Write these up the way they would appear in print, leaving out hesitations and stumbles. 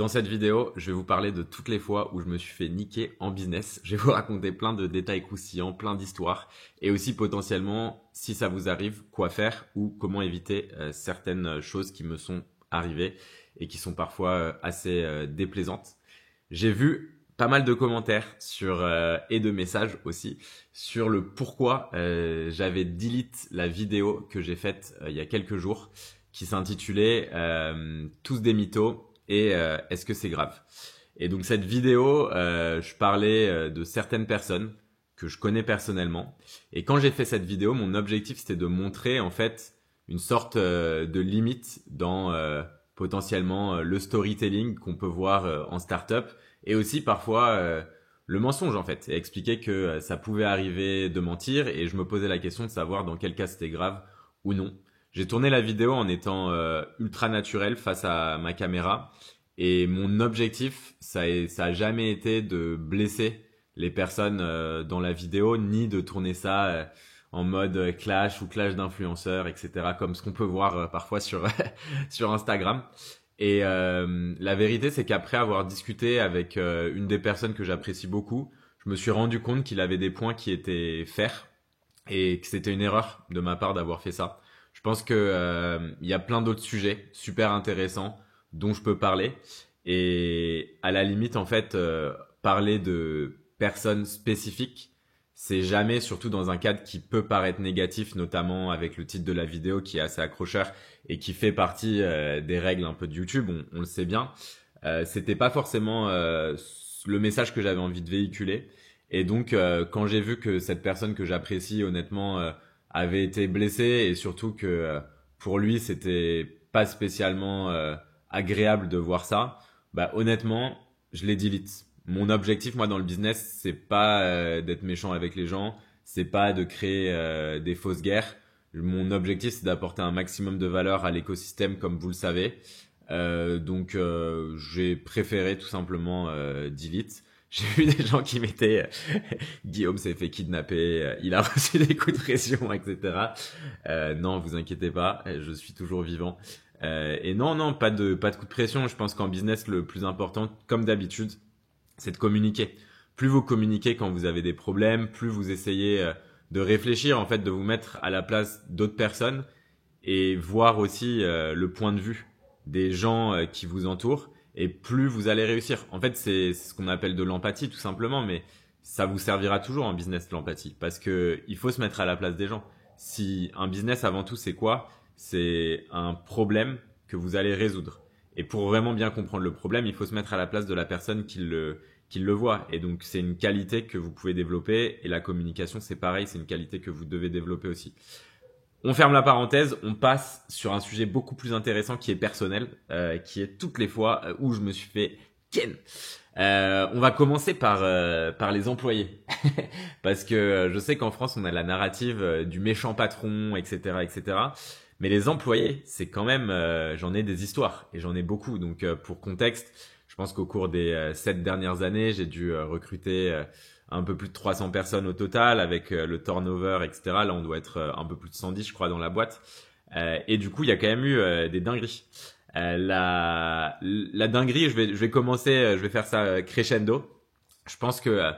Dans cette vidéo, je vais vous parler de toutes les fois où je me suis fait niquer en business. Je vais vous raconter plein de détails croustillants, plein d'histoires et aussi potentiellement, si ça vous arrive, quoi faire ou comment éviter certaines choses qui me sont arrivées et qui sont parfois assez déplaisantes. J'ai vu pas mal de commentaires et de messages aussi sur le pourquoi j'avais delete la vidéo que j'ai faite il y a quelques jours qui s'intitulait Tous des mythos et est-ce que c'est grave? Et donc cette vidéo, je parlais de certaines personnes que je connais personnellement. Et quand j'ai fait cette vidéo, mon objectif c'était de montrer en fait une sorte de limite dans potentiellement le storytelling qu'on peut voir en startup et aussi parfois le mensonge en fait, et expliquer que ça pouvait arriver de mentir et je me posais la question de savoir dans quel cas c'était grave ou non. J'ai tourné la vidéo en étant ultra naturel face à ma caméra et mon objectif, ça a jamais été de blesser les personnes dans la vidéo ni de tourner ça en mode clash ou clash d'influenceurs, etc. comme ce qu'on peut voir parfois sur sur Instagram. Et la vérité, c'est qu'après avoir discuté avec une des personnes que j'apprécie beaucoup, je me suis rendu compte qu'il avait des points qui étaient fers et que c'était une erreur de ma part d'avoir fait ça. Je pense que il y a plein d'autres sujets super intéressants dont je peux parler et à la limite en fait parler de personnes spécifiques, c'est jamais, surtout dans un cadre qui peut paraître négatif, notamment avec le titre de la vidéo qui est assez accrocheur et qui fait partie des règles un peu de YouTube, on le sait bien. C'était pas forcément le message que j'avais envie de véhiculer. Et donc, quand j'ai vu que cette personne que j'apprécie honnêtement avait été blessée et surtout que pour lui c'était pas spécialement agréable de voir ça, bah honnêtement, je l'ai delete. Mon objectif, moi, dans le business, c'est pas d'être méchant avec les gens, c'est pas de créer des fausses guerres. Mon objectif, c'est d'apporter un maximum de valeur à l'écosystème, comme vous le savez. Donc, j'ai préféré tout simplement delete. J'ai vu des gens qui mettaient Guillaume s'est fait kidnapper, il a reçu des coups de pression, etc. Non, vous inquiétez pas, je suis toujours vivant. Et non, pas de coup de pression. Je pense qu'en business, le plus important, comme d'habitude, c'est de communiquer. Plus vous communiquez quand vous avez des problèmes, plus vous essayez de réfléchir, en fait, de vous mettre à la place d'autres personnes et voir aussi le point de vue des gens qui vous entourent et plus vous allez réussir. En fait, c'est ce qu'on appelle de l'empathie tout simplement, mais ça vous servira toujours en business l'empathie parce que il faut se mettre à la place des gens. Si un business avant tout c'est quoi? C'est un problème que vous allez résoudre. Et pour vraiment bien comprendre le problème, il faut se mettre à la place de la personne qui le voit. Et donc, c'est une qualité que vous pouvez développer. Et la communication, c'est pareil, c'est une qualité que vous devez développer aussi. On ferme la parenthèse, on passe sur un sujet beaucoup plus intéressant qui est personnel, qui est toutes les fois où je me suis fait ken. On va commencer par les employés. Parce que je sais qu'en France, on a la narrative du méchant patron, etc., etc. Mais les employés, c'est quand même, j'en ai des histoires et j'en ai beaucoup. Donc pour contexte, je pense qu'au cours des 7 dernières années, j'ai dû recruter un peu plus de 300 personnes au total avec le turnover, etc. Là, on doit être un peu plus de 110, je crois, dans la boîte. Et du coup, il y a quand même eu des dingueries. La dinguerie, je vais commencer, je vais faire ça crescendo. Je pense que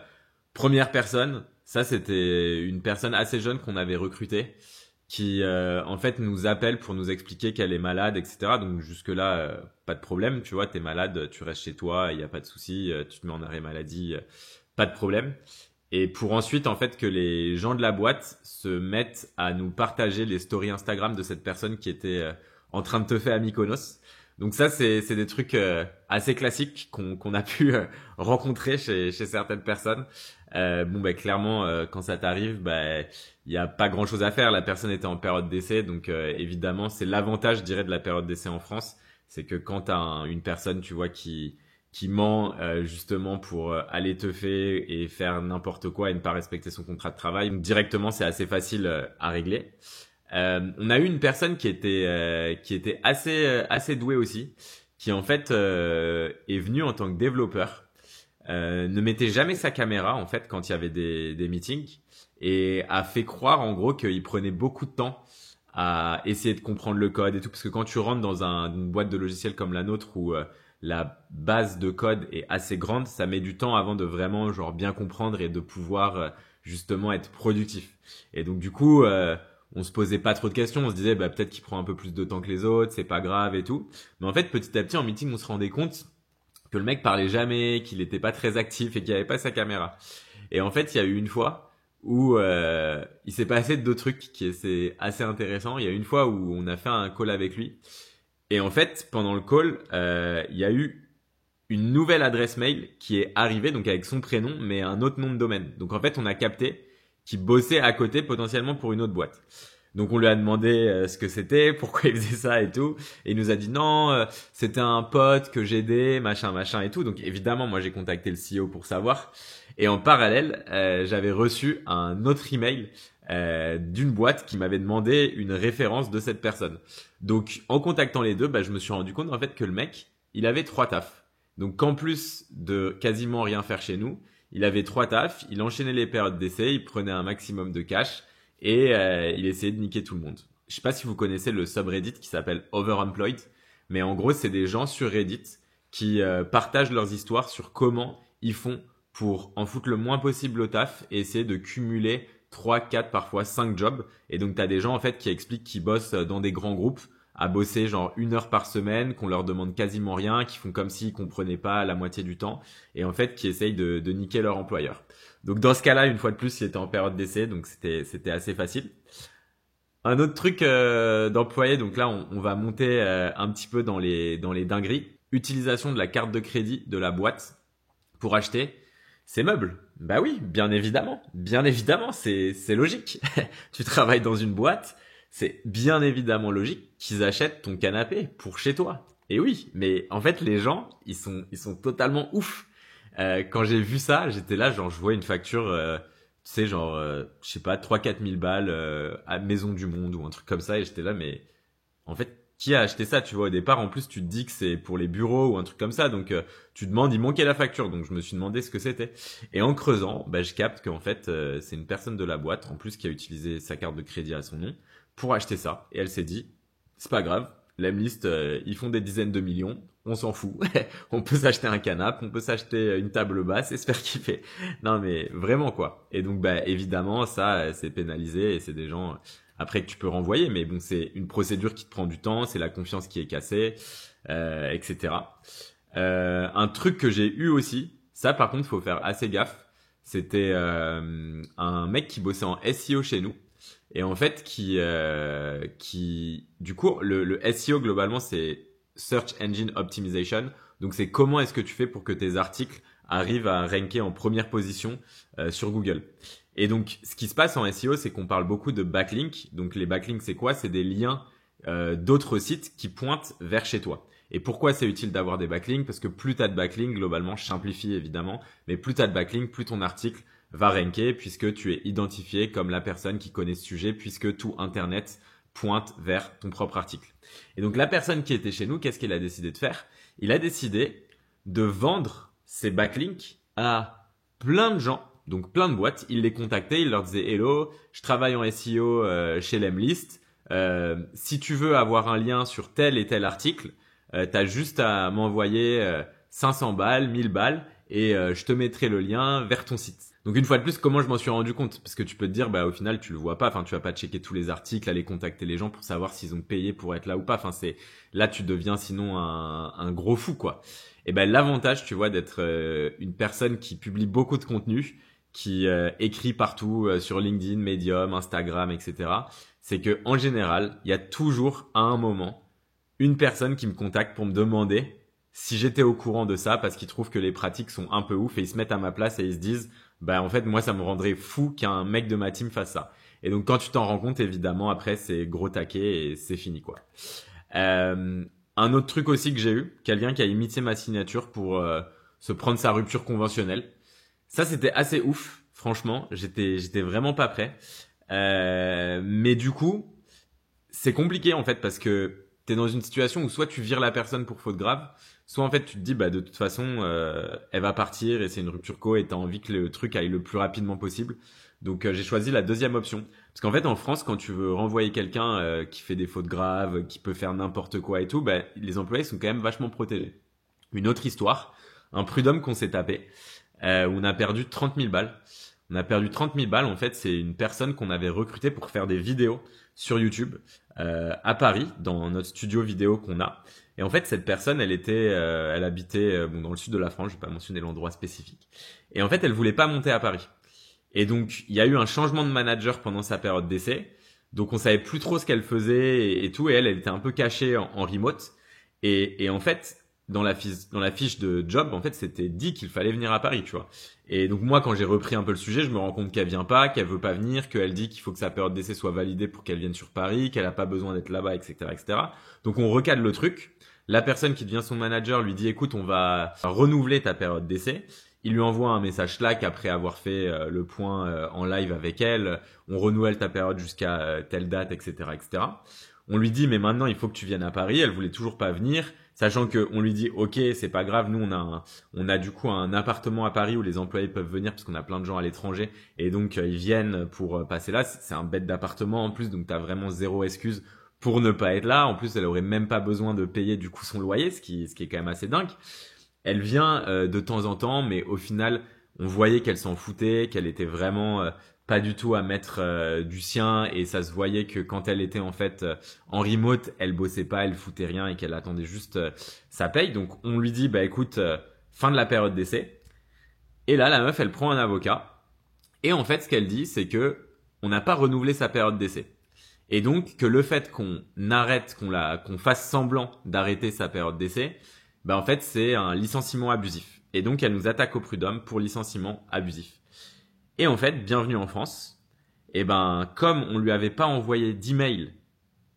première personne, ça c'était une personne assez jeune qu'on avait recrutée qui en fait nous appelle pour nous expliquer qu'elle est malade, etc. Donc jusque là, pas de problème, tu vois, t'es malade, tu restes chez toi, il y a pas de souci, tu te mets en arrêt maladie, pas de problème. Et pour ensuite en fait que les gens de la boîte se mettent à nous partager les stories Instagram de cette personne qui était en train de teuffer à Mykonos. Donc ça c'est des trucs assez classiques qu'on a pu rencontrer chez certaines personnes. Bon bah clairement quand ça t'arrive, bah il y a pas grand chose à faire. La personne était en période d'essai, donc évidemment c'est l'avantage, je dirais, de la période d'essai en France, c'est que quand t'as une personne, tu vois, qui ment justement pour aller teuffer et faire n'importe quoi et ne pas respecter son contrat de travail, donc directement c'est assez facile à régler. On a eu une personne qui était assez douée aussi, qui en fait est venue en tant que développeur, ne mettait jamais sa caméra en fait quand il y avait des meetings et a fait croire en gros qu'il prenait beaucoup de temps à essayer de comprendre le code et tout, parce que quand tu rentres dans une boîte de logiciels comme la nôtre où la base de code est assez grande, ça met du temps avant de vraiment genre bien comprendre et de pouvoir justement être productif. Et donc du coup, on se posait pas trop de questions, on se disait bah peut-être qu'il prend un peu plus de temps que les autres, c'est pas grave et tout. Mais en fait, petit à petit en meeting, on se rendait compte que le mec parlait jamais, qu'il était pas très actif et qu'il avait pas sa caméra. Et en fait, il y a eu une fois où il s'est passé deux trucs qui étaient assez intéressants. Il y a une fois où on a fait un call avec lui. Et en fait, pendant le call, il y a eu une nouvelle adresse mail qui est arrivée, donc avec son prénom, mais un autre nom de domaine. Donc en fait, on a capté qu'il bossait à côté potentiellement pour une autre boîte. Donc on lui a demandé ce que c'était, pourquoi il faisait ça et tout. Et il nous a dit non, c'était un pote que j'aidais, machin et tout. Donc évidemment, moi j'ai contacté le CEO pour savoir. Et en parallèle, j'avais reçu un autre email d'une boîte qui m'avait demandé une référence de cette personne. Donc en contactant les deux, bah, je me suis rendu compte en fait que le mec, il avait 3 tafs. Donc qu'en plus de quasiment rien faire chez nous, il avait 3 tafs, il enchaînait les périodes d'essai, il prenait un maximum de cash et il essayait de niquer tout le monde. Je sais pas si vous connaissez le subreddit qui s'appelle Overemployed, mais en gros c'est des gens sur Reddit qui partagent leurs histoires sur comment ils font pour en foutre le moins possible au taf et essayer de cumuler 3, 4, parfois 5 jobs. Et donc t'as des gens en fait qui expliquent qu'ils bossent dans des grands groupes à bosser genre 1 heure par semaine, qu'on leur demande quasiment rien, qui font comme s'ils comprenaient pas la moitié du temps, et en fait qui essayent de niquer leur employeur. Donc dans ce cas-là, une fois de plus, il était en période d'essai, donc c'était assez facile. Un autre truc d'employé, donc là on va monter un petit peu dans les dingueries. Utilisation de la carte de crédit de la boîte pour acheter ces meubles. Bah oui, bien évidemment, c'est logique. Tu travailles dans une boîte, c'est bien évidemment logique qu'ils achètent ton canapé pour chez toi. Et oui, mais en fait les gens, ils sont totalement ouf. Quand j'ai vu ça, j'étais là, genre je vois une facture, tu sais, genre, je sais pas, 3 4 000 balles à Maison du Monde ou un truc comme ça, et j'étais là, mais en fait, qui a acheté ça, tu vois, au départ, en plus, tu te dis que c'est pour les bureaux ou un truc comme ça, donc tu demandes, il manquait la facture, donc je me suis demandé ce que c'était. Et en creusant, bah, je capte qu'en fait, c'est une personne de la boîte, en plus, qui a utilisé sa carte de crédit à son nom pour acheter ça, et elle s'est dit, c'est pas grave, Lemlist, ils font des dizaines de millions, on s'en fout, on peut s'acheter un canapé, on peut s'acheter une table basse et se faire kiffer. Non mais vraiment quoi. Et donc bah évidemment ça c'est pénalisé et c'est des gens après que tu peux renvoyer, mais bon c'est une procédure qui te prend du temps, c'est la confiance qui est cassée, etc. Un truc que j'ai eu aussi, ça par contre faut faire assez gaffe, c'était un mec qui bossait en SEO chez nous. Et en fait, du coup, le SEO globalement, c'est Search Engine Optimization. Donc, c'est comment est-ce que tu fais pour que tes articles arrivent à ranker en première position sur Google. Et donc, ce qui se passe en SEO, c'est qu'on parle beaucoup de backlinks. Donc, les backlinks, c'est quoi? C'est des liens d'autres sites qui pointent vers chez toi. Et pourquoi c'est utile d'avoir des backlinks? Parce que plus tu as de backlinks, globalement, je simplifie évidemment, mais plus tu as de backlinks, plus ton article va ranker puisque tu es identifié comme la personne qui connaît ce sujet puisque tout Internet pointe vers ton propre article. Et donc la personne qui était chez nous, qu'est-ce qu'il a décidé de faire? Il a décidé de vendre ses backlinks à plein de gens, donc plein de boîtes. Il les contactait, il leur disait hello, je travaille en SEO chez Lemlist. Si tu veux avoir un lien sur tel et tel article, t'as juste à m'envoyer 500 balles, 1000 balles et je te mettrai le lien vers ton site. Donc une fois de plus, comment je m'en suis rendu compte? Parce que tu peux te dire, bah au final tu le vois pas, enfin tu vas pas checker tous les articles, aller contacter les gens pour savoir s'ils ont payé pour être là ou pas. Enfin c'est là tu deviens sinon un gros fou quoi. Et ben l'avantage tu vois d'être une personne qui publie beaucoup de contenu, qui écrit partout sur LinkedIn, Medium, Instagram, etc. C'est que en général il y a toujours à un moment une personne qui me contacte pour me demander si j'étais au courant de ça parce qu'ils trouvent que les pratiques sont un peu ouf et ils se mettent à ma place et ils se disent bah en fait moi ça me rendrait fou qu'un mec de ma team fasse ça. Et donc quand tu t'en rends compte évidemment après c'est gros taquet et c'est fini quoi. Un autre truc aussi que j'ai eu, quelqu'un qui a imité ma signature pour se prendre sa rupture conventionnelle. Ça c'était assez ouf, franchement, j'étais vraiment pas prêt. Mais du coup, c'est compliqué en fait parce que t'es dans une situation où soit tu vires la personne pour faute grave, soit en fait tu te dis bah de toute façon elle va partir et c'est une rupture co et t'as envie que le truc aille le plus rapidement possible. Donc j'ai choisi la deuxième option parce qu'en fait en France quand tu veux renvoyer quelqu'un qui fait des fautes graves, qui peut faire n'importe quoi et tout, bah les employés sont quand même vachement protégés. Une autre histoire, un prud'homme qu'on s'est tapé, où on a perdu 30 000 balles. On a perdu 30 000 balles. En fait, c'est une personne qu'on avait recrutée pour faire des vidéos sur YouTube à Paris, dans notre studio vidéo qu'on a. Et en fait, cette personne, elle habitait dans le sud de la France. Je vais pas mentionner l'endroit spécifique. Et en fait, elle voulait pas monter à Paris. Et donc, il y a eu un changement de manager pendant sa période d'essai. Donc, on savait plus trop ce qu'elle faisait et tout. Et elle était un peu cachée en remote. Et en fait, dans la fiche de job, en fait, c'était dit qu'il fallait venir à Paris, tu vois. Et donc moi, quand j'ai repris un peu le sujet, je me rends compte qu'elle vient pas, qu'elle veut pas venir, qu'elle dit qu'il faut que sa période d'essai soit validée pour qu'elle vienne sur Paris, qu'elle a pas besoin d'être là-bas, etc., etc. Donc on recadre le truc. La personne qui devient son manager lui dit, écoute, on va renouveler ta période d'essai. Il lui envoie un message Slack après avoir fait le point en live avec elle. On renouvelle ta période jusqu'à telle date, etc., etc. On lui dit, mais maintenant, il faut que tu viennes à Paris. Elle voulait toujours pas venir, sachant que on lui dit, ok, c'est pas grave. Nous, on a du coup un appartement à Paris où les employés peuvent venir parce qu'on a plein de gens à l'étranger et donc ils viennent pour passer là. C'est un bête d'appartement en plus, donc t'as vraiment zéro excuse pour ne pas être là. En plus, elle aurait même pas besoin de payer du coup son loyer, ce qui est quand même assez dingue. Elle vient de temps en temps, mais au final, on voyait qu'elle s'en foutait, qu'elle était vraiment pas du tout à mettre du sien, et ça se voyait que quand elle était en fait en remote, elle bossait pas, elle foutait rien et qu'elle attendait juste sa paye. Donc on lui dit bah écoute, fin de la période d'essai. Et là, la meuf, elle prend un avocat. Et en fait, ce qu'elle dit, c'est que on n'a pas renouvelé sa période d'essai. Et donc que le fait qu'on arrête, qu'on fasse semblant d'arrêter sa période d'essai, ben en fait c'est un licenciement abusif. Et donc elle nous attaque au prud'homme pour licenciement abusif. Et en fait, bienvenue en France. Et ben comme on lui avait pas envoyé d'email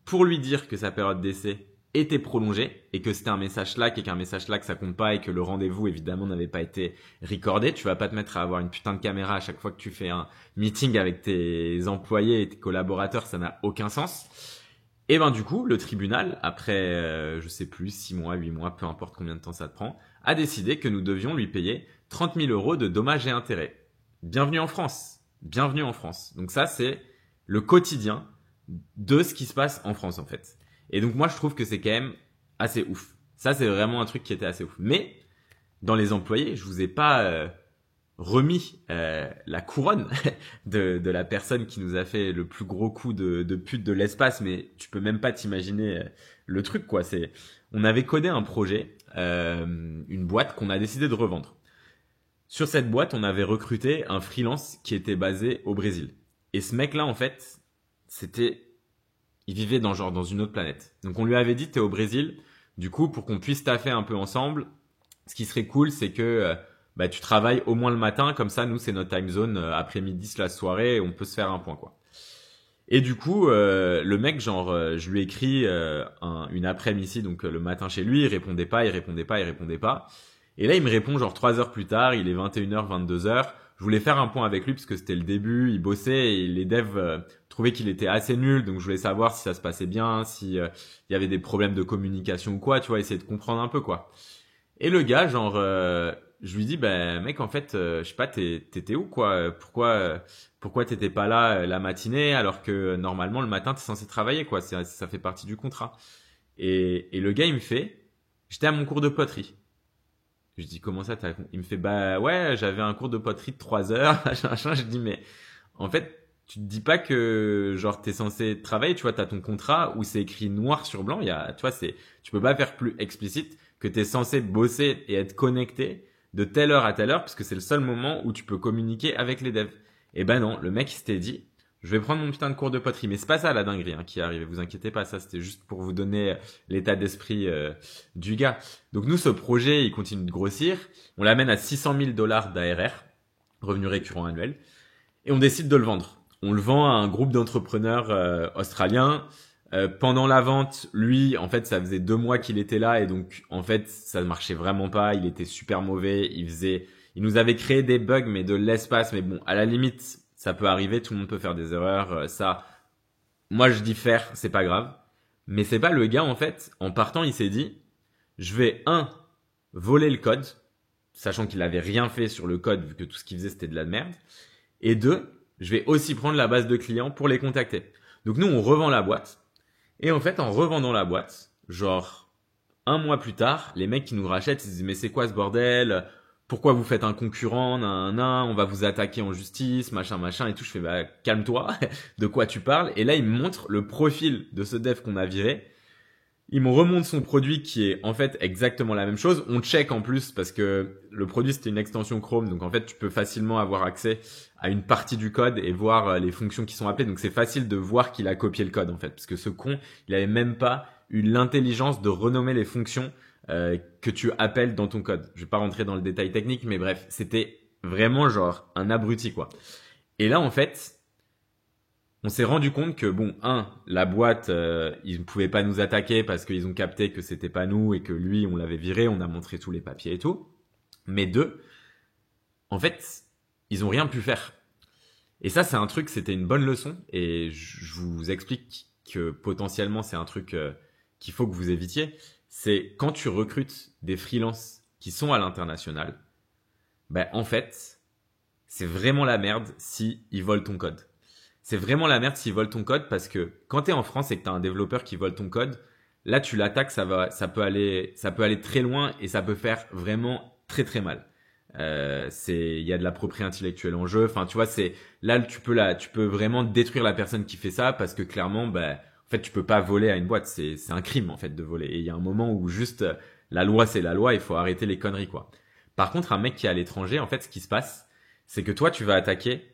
pour lui dire que sa période d'essai était prolongée et que c'était un message Slack et qu'un message Slack ça compte pas et que le rendez-vous évidemment n'avait pas été recordé, tu vas pas te mettre à avoir une putain de caméra à chaque fois que tu fais un meeting avec tes employés et tes collaborateurs, ça n'a aucun sens. Et ben du coup, le tribunal, après je sais plus 6 mois, 8 mois, peu importe combien de temps ça te prend, a décidé que nous devions lui payer 30 000 euros de dommages et intérêts. Bienvenue en France. Bienvenue en France. Donc ça, c'est le quotidien de ce qui se passe en France en fait. Et donc moi je trouve que c'est quand même assez ouf. Ça c'est vraiment un truc qui était assez ouf. Mais dans les employés, je vous ai pas remis la couronne de la personne qui nous a fait le plus gros coup de pute de l'espace, mais tu peux même pas t'imaginer le truc quoi. On avait codé un projet, une boîte qu'on a décidé de revendre. Sur cette boîte, on avait recruté un freelance qui était basé au Brésil. Et ce mec-là en fait, il vivait dans une autre planète. Donc on lui avait dit t'es au Brésil, du coup pour qu'on puisse taffer un peu ensemble, ce qui serait cool c'est que bah tu travailles au moins le matin, comme ça nous c'est notre time zone après-midi la soirée, on peut se faire un point quoi. Et du coup le mec je lui ai écrit une après-midi ici, donc le matin chez lui, il répondait pas. Et là il me répond genre 3 heures plus tard, il est 21h 22h. Je voulais faire un point avec lui parce que c'était le début, il bossait et les devs trouvaient qu'il était assez nul, donc je voulais savoir si ça se passait bien, si il y avait des problèmes de communication ou quoi, tu vois, essayer de comprendre un peu quoi. Et le gars je lui dis ben mec en fait je sais pas t'étais où quoi, pourquoi t'étais pas là la matinée alors que normalement le matin t'es censé travailler quoi, ça fait partie du contrat. Et le gars il me fait j'étais à mon cours de poterie. Je dis comment ça il me fait bah ouais j'avais un cours de poterie de 3 heures machin. Je dis mais en fait tu te dis pas que genre t'es censé travailler, tu vois, t'as ton contrat où c'est écrit noir sur blanc, tu vois, tu peux pas faire plus explicite que t'es censé bosser et être connecté de telle heure à telle heure parce que c'est le seul moment où tu peux communiquer avec les devs. Et ben non, le mec il s'était dit je vais prendre mon putain de cours de poterie, mais c'est pas ça la dinguerie qui est arrivée, vous inquiétez pas, ça c'était juste pour vous donner l'état d'esprit du gars. Donc nous ce projet il continue de grossir, on l'amène à 600 000 $ d'ARR, revenu récurrent annuel, et on décide de le vendre. On le vend à un groupe d'entrepreneurs australiens. Pendant la vente, lui, en fait, ça faisait 2 mois qu'il était là et donc, en fait, ça ne marchait vraiment pas. Il était super mauvais. Il nous avait créé des bugs, mais de l'espace. Mais bon, à la limite, ça peut arriver. Tout le monde peut faire des erreurs. Moi, je dis faire, c'est pas grave. Mais c'est pas le gars, en fait. En partant, il s'est dit, je vais voler le code, sachant qu'il avait rien fait sur le code vu que tout ce qu'il faisait c'était de la merde. Et 2, je vais aussi prendre la base de clients pour les contacter. Donc nous, on revend la boîte. Et en fait, en revendant la boîte, genre un mois plus tard, les mecs qui nous rachètent, ils se disent mais c'est quoi ce bordel? Pourquoi vous faites un concurrent, on va vous attaquer en justice, machin, machin et tout. Je fais bah calme-toi, de quoi tu parles? Et là, ils me montrent le profil de ce dev qu'on a viré. Ils me remontent son produit qui est en fait exactement la même chose. On check en plus parce que le produit c'était une extension Chrome, donc en fait tu peux facilement avoir accès à une partie du code et voir les fonctions qui sont appelées. Donc c'est facile de voir qu'il a copié le code en fait, parce que ce con, il avait même pas eu l'intelligence de renommer les fonctions que tu appelles dans ton code. Je vais pas rentrer dans le détail technique, mais bref, c'était vraiment genre un abruti quoi. Et là en fait, on s'est rendu compte que bon, la boîte, ils ne pouvaient pas nous attaquer parce qu'ils ont capté que c'était pas nous et que lui, on l'avait viré, on a montré tous les papiers et tout. Mais deux, en fait, ils ont rien pu faire. Et ça, c'est un truc, c'était une bonne leçon. Et je vous explique que potentiellement, c'est un truc qu'il faut que vous évitiez. C'est quand tu recrutes des freelances qui sont à l'international, ben en fait, c'est vraiment la merde si ils volent ton code. C'est vraiment la merde s'ils volent ton code parce que quand tu es en France et que tu as un développeur qui vole ton code, là tu l'attaques, ça peut aller très loin et ça peut faire vraiment très très mal. Il y a de la propriété intellectuelle en jeu. Enfin, tu vois, tu peux vraiment détruire la personne qui fait ça parce que clairement, bah, en fait, tu peux pas voler à une boîte. C'est un crime en fait de voler. Et il y a un moment où juste la loi c'est la loi, il faut arrêter les conneries quoi. Par contre, un mec qui est à l'étranger, en fait, ce qui se passe, c'est que toi tu vas attaquer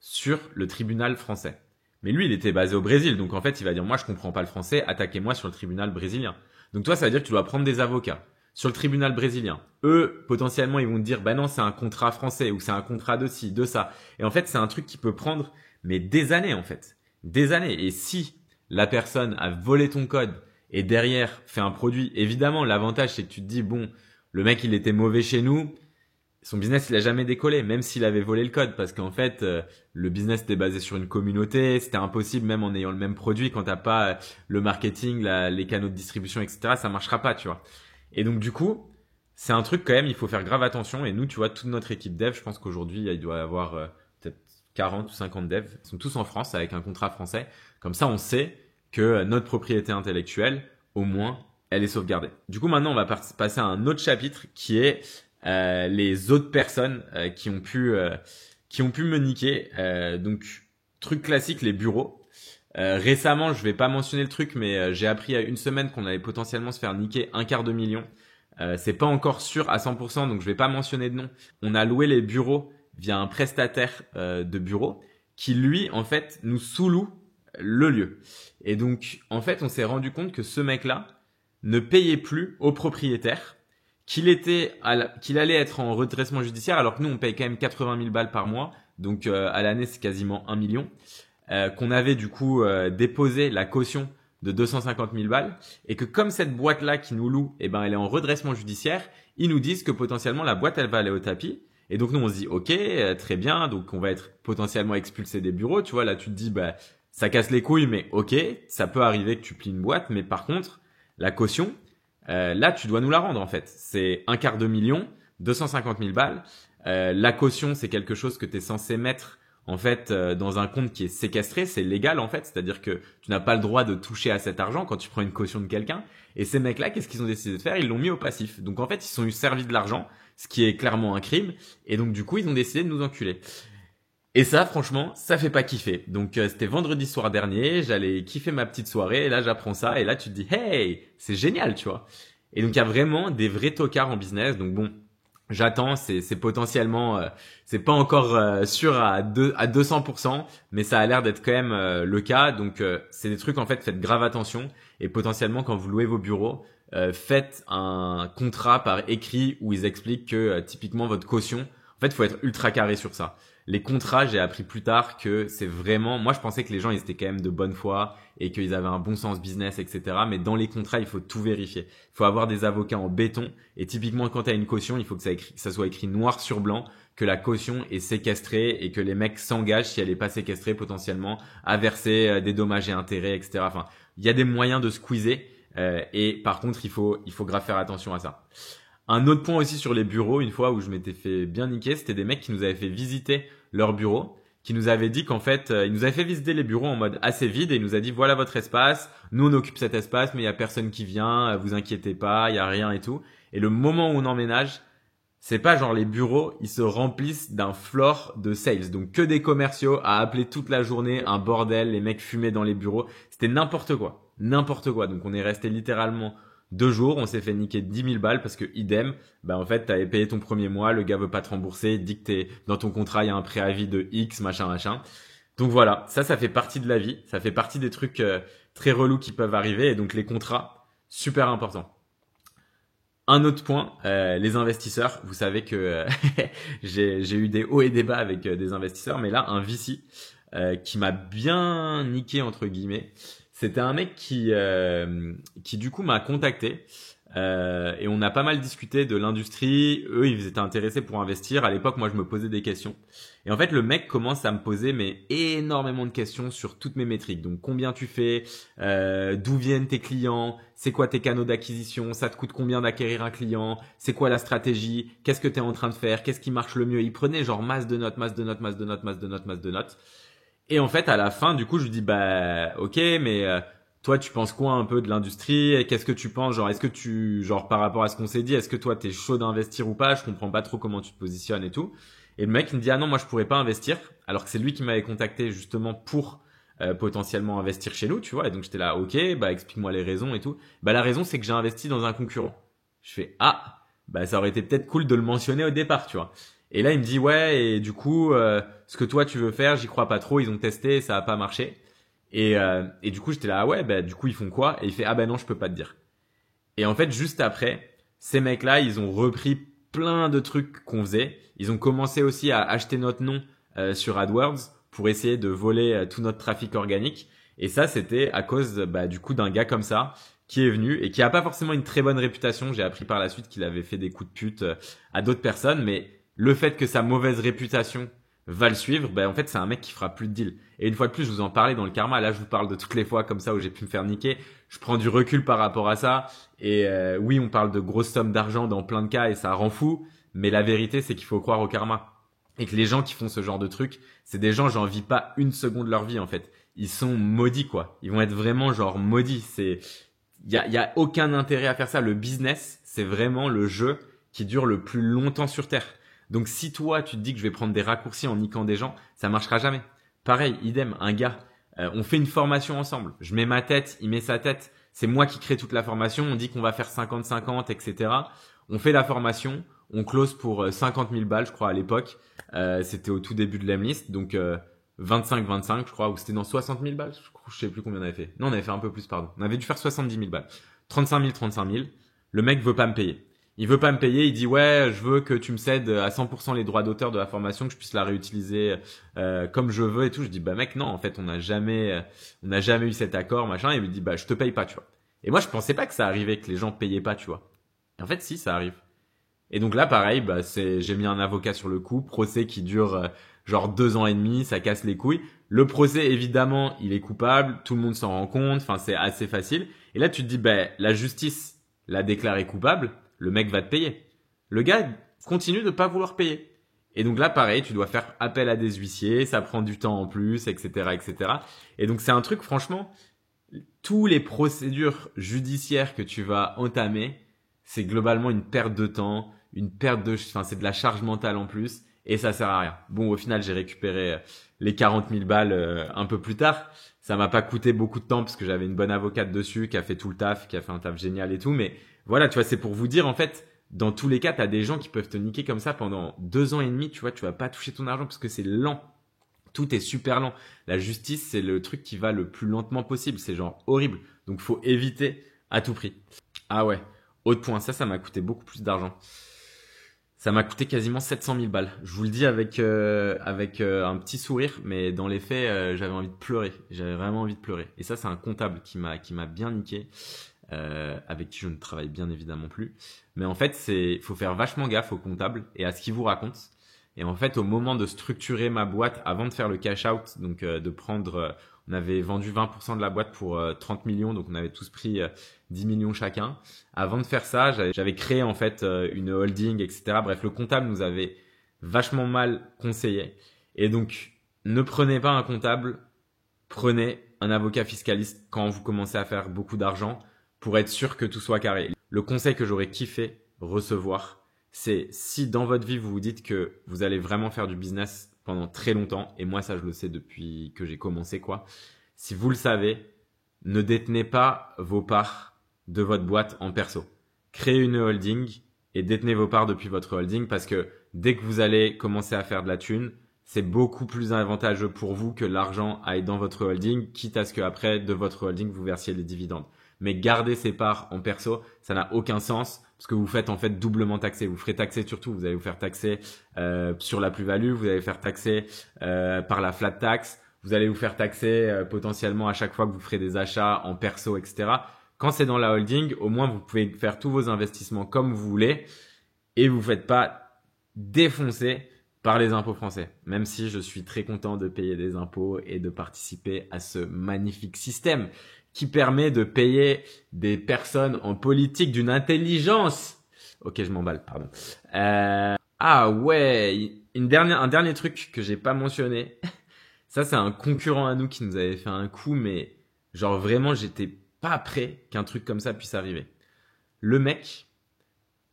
sur le tribunal français. Mais lui, il était basé au Brésil, donc en fait, il va dire, moi, je comprends pas le français, attaquez-moi sur le tribunal brésilien. Donc toi, ça veut dire que tu dois prendre des avocats sur le tribunal brésilien. Eux, potentiellement, ils vont te dire, bah non, c'est un contrat français, ou c'est un contrat de ci, de ça. Et en fait, c'est un truc qui peut prendre, mais des années, en fait. Des années. Et si la personne a volé ton code et derrière fait un produit, évidemment, l'avantage, c'est que tu te dis, bon, le mec, il était mauvais chez nous, son business il a jamais décollé, même s'il avait volé le code, parce qu'en fait le business était basé sur une communauté, c'était impossible même en ayant le même produit, quand t'as pas le marketing, les canaux de distribution, etc. ça marchera pas, tu vois. Et donc du coup c'est un truc quand même, il faut faire grave attention. Et nous, tu vois, toute notre équipe dev, je pense qu'aujourd'hui il doit y avoir peut-être 40 ou 50 devs, ils sont tous en France avec un contrat français. Comme ça on sait que notre propriété intellectuelle, au moins, elle est sauvegardée. Du coup maintenant on va passer à un autre chapitre qui est les autres personnes qui ont pu me niquer. Donc truc classique, les bureaux. Récemment, je vais pas mentionner le truc, mais j'ai appris il y a une semaine qu'on allait potentiellement se faire niquer 1/4 de million. C'est pas encore sûr à 100%, donc je vais pas mentionner de nom. On a loué les bureaux via un prestataire de bureau qui lui en fait nous sous-loue le lieu. Et donc en fait on s'est rendu compte que ce mec-là ne payait plus au propriétaire, qu'il allait être en redressement judiciaire, alors que nous on paye quand même 80 000 balles par mois, donc à l'année c'est quasiment 1 million, qu'on avait du coup déposé la caution de 250 000 balles, et que comme cette boîte là qui nous loue, eh ben elle est en redressement judiciaire, ils nous disent que potentiellement la boîte elle va aller au tapis. Et donc nous on se dit ok, très bien, donc on va être potentiellement expulsé des bureaux, tu vois. Là tu te dis bah ça casse les couilles, mais ok, ça peut arriver que tu plies une boîte, mais par contre la caution, là, tu dois nous la rendre en fait. C'est 1/4 de million, 250 000 balles. La caution, c'est quelque chose que tu es censé mettre en fait dans un compte qui est séquestré. C'est légal en fait, c'est-à-dire que tu n'as pas le droit de toucher à cet argent quand tu prends une caution de quelqu'un. Et ces mecs-là, qu'est-ce qu'ils ont décidé de faire? Ils l'ont mis au passif. Donc en fait, ils se sont eu servi de l'argent, ce qui est clairement un crime. Et donc du coup, ils ont décidé de nous enculer. Et ça, franchement, ça fait pas kiffer. Donc c'était vendredi soir dernier, j'allais kiffer ma petite soirée, et là j'apprends ça, et là tu te dis, hey, c'est génial, tu vois. Et donc il y a vraiment des vrais tocards en business. Donc bon, j'attends, c'est potentiellement, c'est pas encore sûr à 200%, mais ça a l'air d'être quand même le cas. Donc c'est des trucs en fait, faites grave attention, et potentiellement quand vous louez vos bureaux, faites un contrat par écrit où ils expliquent que typiquement votre caution, en fait, il faut être ultra carré sur ça. Les contrats, j'ai appris plus tard que c'est vraiment... Moi, je pensais que les gens, ils étaient quand même de bonne foi et qu'ils avaient un bon sens business, etc. Mais dans les contrats, il faut tout vérifier. Il faut avoir des avocats en béton. Et typiquement, quand tu as une caution, il faut que ça soit écrit noir sur blanc que la caution est séquestrée et que les mecs s'engagent, si elle n'est pas séquestrée, potentiellement à verser des dommages et intérêts, etc. Enfin, il y a des moyens de squeezer. Et par contre, il faut grave faire attention à ça. Un autre point aussi sur les bureaux, une fois où je m'étais fait bien niquer, c'était des mecs qui nous avaient fait visiter leur bureau, qui nous avait dit qu'en fait, il nous avait fait visiter les bureaux en mode assez vide et il nous a dit voilà votre espace, nous on occupe cet espace mais il y a personne qui vient, vous inquiétez pas, il y a rien et tout. Et le moment où on emménage, c'est pas genre les bureaux, ils se remplissent d'un floor de sales. Donc que des commerciaux à appeler toute la journée, un bordel, les mecs fumaient dans les bureaux. C'était n'importe quoi. N'importe quoi. Donc on est resté littéralement 2 jours, on s'est fait niquer 10 000 balles parce que idem, bah en fait t'avais payé ton premier mois, le gars veut pas te rembourser, il dit que dans ton contrat il y a un préavis de X, machin, machin. Donc voilà, ça fait partie de la vie, ça fait partie des trucs très relous qui peuvent arriver et donc les contrats, super important. Un autre point, les investisseurs. Vous savez que j'ai eu des hauts et des bas avec des investisseurs, mais là, un VC qui m'a bien niqué entre guillemets. C'était un mec qui du coup m'a contacté et on a pas mal discuté de l'industrie. Eux, ils étaient intéressés pour investir. À l'époque, moi, je me posais des questions. Et en fait, le mec commence à me poser mais énormément de questions sur toutes mes métriques. Donc, combien tu fais, d'où viennent tes clients, c'est quoi tes canaux d'acquisition, ça te coûte combien d'acquérir un client, c'est quoi la stratégie, qu'est-ce que tu es en train de faire, qu'est-ce qui marche le mieux. Il prenait genre masse de notes. Et en fait, à la fin, du coup, je lui dis bah ok, mais toi, tu penses quoi un peu de l'industrie et qu'est-ce que tu penses, genre est-ce que genre par rapport à ce qu'on s'est dit, est-ce que toi t'es chaud d'investir ou pas? Je comprends pas trop comment tu te positionnes et tout. Et le mec il me dit ah non, moi je pourrais pas investir, alors que c'est lui qui m'avait contacté justement pour potentiellement investir chez nous, tu vois. Et donc j'étais là ok, bah explique-moi les raisons et tout. Bah la raison c'est que j'ai investi dans un concurrent. Je fais ah bah ça aurait été peut-être cool de le mentionner au départ, tu vois. Et là il me dit ouais et du coup ce que toi tu veux faire, j'y crois pas trop, ils ont testé, ça a pas marché. Et du coup, j'étais là, ah ouais, bah, du coup, ils font quoi? Et il fait, ah ben non, je peux pas te dire. Et en fait, juste après, ces mecs-là, ils ont repris plein de trucs qu'on faisait. Ils ont commencé aussi à acheter notre nom sur AdWords pour essayer de voler tout notre trafic organique. Et ça, c'était à cause, bah, du coup, d'un gars comme ça qui est venu et qui a pas forcément une très bonne réputation. J'ai appris par la suite qu'il avait fait des coups de pute à d'autres personnes, mais le fait que sa mauvaise réputation va le suivre, ben en fait c'est un mec qui fera plus de deals. Et une fois de plus, je vous en parlais dans le karma. Là, je vous parle de toutes les fois comme ça où j'ai pu me faire niquer. Je prends du recul par rapport à ça. Et oui, on parle de grosses sommes d'argent dans plein de cas et ça rend fou. Mais la vérité, c'est qu'il faut croire au karma. Et que les gens qui font ce genre de trucs, c'est des gens, j'en vis pas une seconde de leur vie en fait. Ils sont maudits quoi. Ils vont être vraiment genre maudits. Il y a aucun intérêt à faire ça. Le business, c'est vraiment le jeu qui dure le plus longtemps sur Terre. Donc si toi tu te dis que je vais prendre des raccourcis en niquant des gens, ça marchera jamais. Pareil, idem, un gars, on fait une formation ensemble. Je mets ma tête, il met sa tête. C'est moi qui crée toute la formation. On dit qu'on va faire 50-50, etc. On fait la formation, on close pour 50 000 balles, je crois à l'époque. C'était au tout début de l'Emlist, donc 25-25, je crois, ou c'était dans 60 000 balles. Je sais plus combien on avait fait. Non, on avait fait un peu plus, pardon. On avait dû faire 70 000 balles. 35 000. Le mec veut pas me payer. Il veut pas me payer, il dit ouais, je veux que tu me cèdes à 100% les droits d'auteur de la formation, que je puisse la réutiliser comme je veux et tout. Je dis bah mec non, en fait on n'a jamais eu cet accord machin. Et il me dit bah je te paye pas, tu vois. Et moi je pensais pas que ça arrivait, que les gens payaient pas, tu vois. Et en fait si, ça arrive. Et donc là pareil, bah j'ai mis un avocat sur le coup, procès qui dure genre 2 ans et demi, ça casse les couilles. Le procès évidemment il est coupable, tout le monde s'en rend compte, enfin c'est assez facile. Et là tu te dis bah la justice l'a déclaré coupable. Le mec va te payer. Le gars continue de pas vouloir payer. Et donc là, pareil, tu dois faire appel à des huissiers, ça prend du temps en plus, etc., etc. Et donc c'est un truc, franchement, tous les procédures judiciaires que tu vas entamer, c'est globalement une perte de temps, enfin c'est de la charge mentale en plus, et ça sert à rien. Bon, au final, j'ai récupéré les 40 000 balles un peu plus tard. Ça m'a pas coûté beaucoup de temps parce que j'avais une bonne avocate dessus qui a fait tout le taf, qui a fait un taf génial et tout, mais voilà, tu vois, c'est pour vous dire, en fait, dans tous les cas, t'as des gens qui peuvent te niquer comme ça pendant 2 ans et demi, tu vois, tu vas pas toucher ton argent parce que c'est lent. Tout est super lent. La justice, c'est le truc qui va le plus lentement possible. C'est genre horrible. Donc, faut éviter à tout prix. Ah ouais. Autre point. Ça m'a coûté beaucoup plus d'argent. Ça m'a coûté quasiment 700 000 balles. Je vous le dis avec un petit sourire, mais dans les faits, j'avais envie de pleurer. J'avais vraiment envie de pleurer. Et ça, c'est un comptable qui m'a bien niqué. Avec qui je ne travaille bien évidemment plus. Mais en fait, faut faire vachement gaffe au comptable et à ce qu'il vous raconte. Et en fait, au moment de structurer ma boîte, avant de faire le cash out, donc de prendre, on avait vendu 20% de la boîte pour 30 millions, donc on avait tous pris 10 millions chacun. Avant de faire ça, j'avais créé en fait une holding, etc. Bref, le comptable nous avait vachement mal conseillé. Et donc, ne prenez pas un comptable, prenez un avocat fiscaliste quand vous commencez à faire beaucoup d'argent pour être sûr que tout soit carré. Le conseil que j'aurais kiffé recevoir, c'est si dans votre vie vous vous dites que vous allez vraiment faire du business pendant très longtemps, et moi ça je le sais depuis que j'ai commencé quoi, si vous le savez, ne détenez pas vos parts de votre boîte en perso. Créez une holding et détenez vos parts depuis votre holding parce que dès que vous allez commencer à faire de la thune, c'est beaucoup plus avantageux pour vous que l'argent aille dans votre holding, quitte à ce qu'après, de votre holding, vous versiez les dividendes. Mais garder ces parts en perso, ça n'a aucun sens parce que vous faites en fait doublement taxer. Vous ferez taxer surtout, vous allez vous faire taxer sur la plus-value, vous allez vous faire taxer par la flat tax, vous allez vous faire taxer potentiellement à chaque fois que vous ferez des achats en perso, etc. Quand c'est dans la holding, au moins vous pouvez faire tous vos investissements comme vous voulez et vous ne faites pas défoncer par les impôts français. Même si je suis très content de payer des impôts et de participer à ce magnifique système qui permet de payer des personnes en politique d'une intelligence. Ok, je m'emballe, pardon. Ah ouais, un dernier truc que j'ai pas mentionné. Ça, c'est un concurrent à nous qui nous avait fait un coup, mais genre vraiment, j'étais pas prêt qu'un truc comme ça puisse arriver. Le mec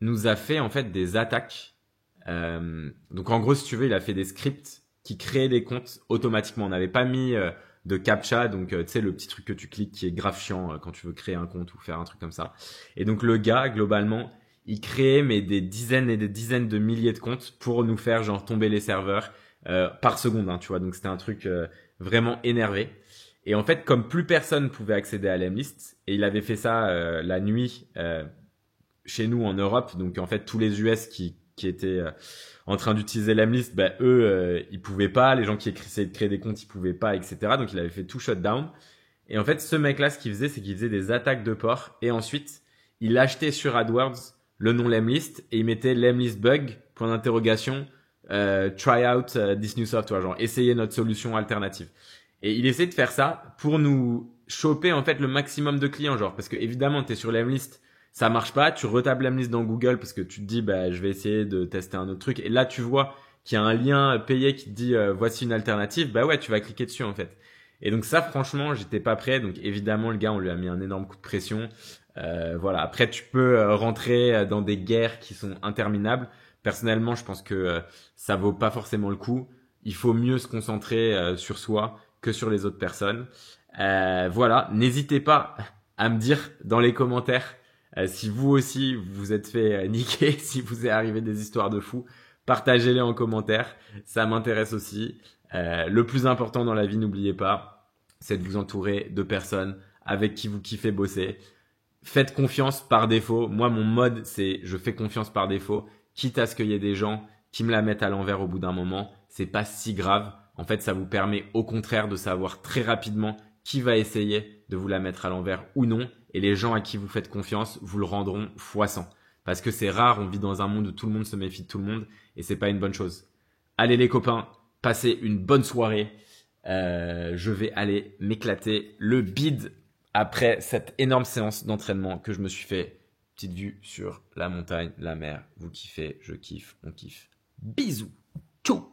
nous a fait en fait des attaques. Donc en gros, si tu veux, il a fait des scripts qui créaient des comptes automatiquement. On n'avait pas mis de captcha, donc tu sais le petit truc que tu cliques qui est grave chiant quand tu veux créer un compte ou faire un truc comme ça. Et donc le gars, globalement, il créait mais des dizaines et des dizaines de milliers de comptes pour nous faire genre tomber les serveurs par seconde, hein, tu vois. Donc c'était un truc vraiment énervé. Et en fait, comme plus personne pouvait accéder à l'Emlist, et il avait fait ça la nuit chez nous en Europe, donc en fait tous les US qui étaient en train d'utiliser l'Emlist, ben eux ils pouvaient pas, les gens qui essayaient de créer des comptes ils pouvaient pas, etc. Donc il avait fait tout shutdown. Et en fait ce mec-là, ce qu'il faisait, c'est qu'il faisait des attaques de port et ensuite il achetait sur AdWords le nom l'Emlist et il mettait l'Emlist bug point d'interrogation, try out this new software, genre essayer notre solution alternative. Et il essaie de faire ça pour nous choper en fait le maximum de clients, genre parce que évidemment t'es sur l'Emlist, ça marche pas, tu retapes l'Emlist dans Google parce que tu te dis bah je vais essayer de tester un autre truc et là tu vois qu'il y a un lien payé qui te dit voici une alternative, bah ouais tu vas cliquer dessus en fait. Et donc ça franchement j'étais pas prêt, donc évidemment le gars on lui a mis un énorme coup de pression. Voilà, après tu peux rentrer dans des guerres qui sont interminables. Personnellement je pense que ça vaut pas forcément le coup. Il faut mieux se concentrer sur soi que sur les autres personnes. Voilà, n'hésitez pas à me dire dans les commentaires si vous aussi vous êtes fait niquer, si vous est arrivé des histoires de fous, partagez-les en commentaire, ça m'intéresse aussi. Le plus important dans la vie, n'oubliez pas, c'est de vous entourer de personnes avec qui vous kiffez bosser. Faites confiance par défaut. Moi, mon mode, c'est je fais confiance par défaut, quitte à ce qu'il y ait des gens qui me la mettent à l'envers au bout d'un moment. C'est pas si grave. En fait, ça vous permet au contraire de savoir très rapidement qui va essayer de vous la mettre à l'envers ou non. Et les gens à qui vous faites confiance vous le rendront fois 100. Parce que c'est rare, on vit dans un monde où tout le monde se méfie de tout le monde et c'est pas une bonne chose. Allez les copains, passez une bonne soirée. Je vais aller m'éclater le bide après cette énorme séance d'entraînement que je me suis fait. Petite vue sur la montagne, la mer. Vous kiffez, je kiffe, on kiffe. Bisous. Tchou.